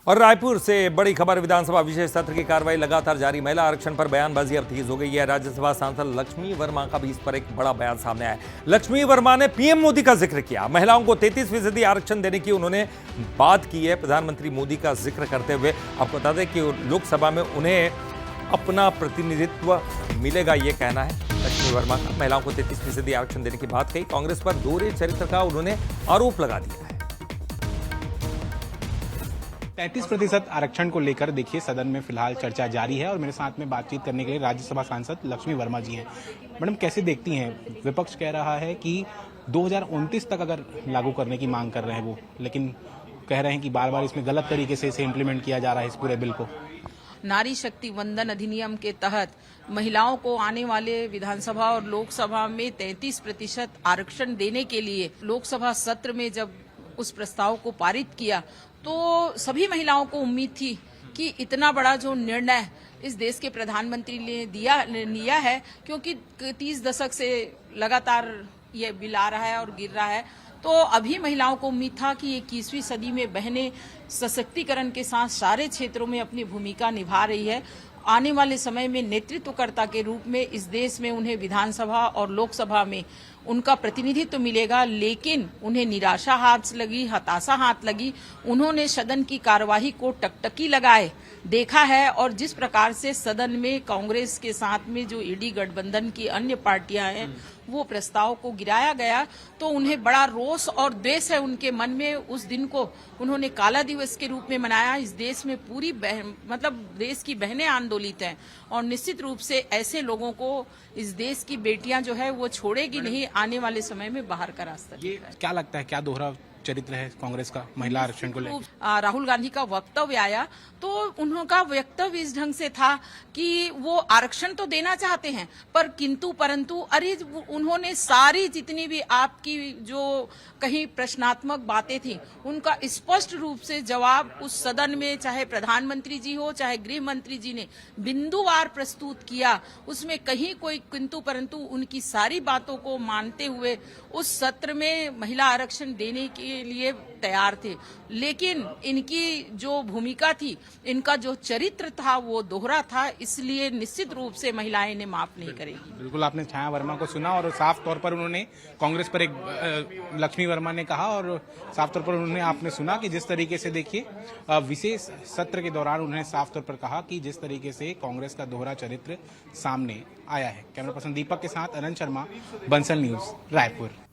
और रायपुर से बड़ी खबर, विधानसभा विशेष सत्र की कार्रवाई लगातार जारी। महिला आरक्षण पर बयानबाजी अब तेज हो गई है। राज्यसभा सांसद लक्ष्मी वर्मा का भी इस पर एक बड़ा बयान सामने आया। लक्ष्मी वर्मा ने पीएम मोदी का जिक्र किया। महिलाओं को 33% आरक्षण देने की उन्होंने बात की है। प्रधानमंत्री मोदी का जिक्र करते हुए आपको बता दें कि लोकसभा में उन्हें अपना प्रतिनिधित्व मिलेगा, ये कहना है लक्ष्मी वर्मा का। महिलाओं को 33% आरक्षण देने की बात कही। कांग्रेस पर दोहरे चरित्र का उन्होंने आरोप लगा दिया है। 33% आरक्षण को लेकर देखिए सदन में फिलहाल चर्चा जारी है और मेरे साथ में बातचीत करने के लिए राज्यसभा सांसद लक्ष्मी वर्मा जी हैं। मैडम, कैसे देखती हैं, विपक्ष कह रहा है कि 2029 तक अगर लागू करने की मांग कर रहे हैं वो, लेकिन कह रहे हैं कि बार बार इसमें गलत तरीके से इसे इम्प्लीमेंट किया जा रहा है इस पूरे बिल को। नारी शक्ति वंदन अधिनियम के तहत महिलाओं को आने वाले विधानसभा और लोकसभा में 33% आरक्षण देने के लिए लोकसभा सत्र में जब उस प्रस्ताव को पारित किया तो सभी महिलाओं को उम्मीद थी कि इतना बड़ा जो निर्णय इस देश के प्रधानमंत्री ने लिया है, क्योंकि 30 दशक से लगातार ये बिल आ रहा है और गिर रहा है, तो अभी महिलाओं को उम्मीद था कि 21वीं सदी में बहनें सशक्तिकरण के साथ सारे क्षेत्रों में अपनी भूमिका निभा रही है। आने वाले समय में नेतृत्वकर्ता के रूप में इस देश में उन्हें विधानसभा और लोकसभा में उनका प्रतिनिधित्व मिलेगा, लेकिन उन्हें निराशा हाथ लगी, हताशा हाथ लगी। उन्होंने सदन की कार्यवाही को टकटकी लगाए देखा है और जिस प्रकार से सदन में कांग्रेस के साथ में जो ईडी गठबंधन की अन्य पार्टियां हैं वो प्रस्ताव को गिराया गया, तो उन्हें बड़ा रोष और द्वेष है उनके मन में। उस दिन को उन्होंने काला दिवस के रूप में मनाया। इस देश में पूरी मतलब देश की बहनें आंदोलित हैं और निश्चित रूप से ऐसे लोगों को इस देश की बेटियां जो है वो छोड़ेगी नहीं, आने वाले समय में बाहर का रास्ता। ये क्या लगता है, क्या दोहरा चरित्र है कांग्रेस का महिला आरक्षण को लेकर? राहुल गांधी का वक्तव्य आया तो उनका वक्तव्य इस ढंग से था कि वो आरक्षण तो देना चाहते हैं पर किंतु परंतु, अरे उन्होंने सारी जितनी भी आपकी जो कहीं प्रश्नात्मक बातें थी उनका स्पष्ट रूप से जवाब उस सदन में चाहे प्रधानमंत्री जी हो चाहे गृह मंत्री जी ने बिंदुवार प्रस्तुत किया। उसमें कहीं कोई किंतु परंतु, उनकी सारी बातों को मानते हुए उस सत्र में महिला आरक्षण देने के लिए तैयार थे। लेकिन इनकी जो भूमिका थी, इनका जो चरित्र था वो दोहरा था, इसलिए निश्चित रूप से महिलाएं इन्हें माफ नहीं करेगी। बिल्कुल, आपने छाया वर्मा को सुना और साफ तौर पर उन्होंने कांग्रेस पर एक लक्ष्मी वर्मा ने कहा और साफ तौर पर उन्होंने आपने सुना कि जिस तरीके से देखिए विशेष सत्र के दौरान उन्होंने साफ तौर पर कहा कि जिस तरीके से कांग्रेस का दोहरा चरित्र सामने आया है। कैमरा पर्सन दीपक के साथ अनंत शर्मा, बंसल न्यूज, रायपुर।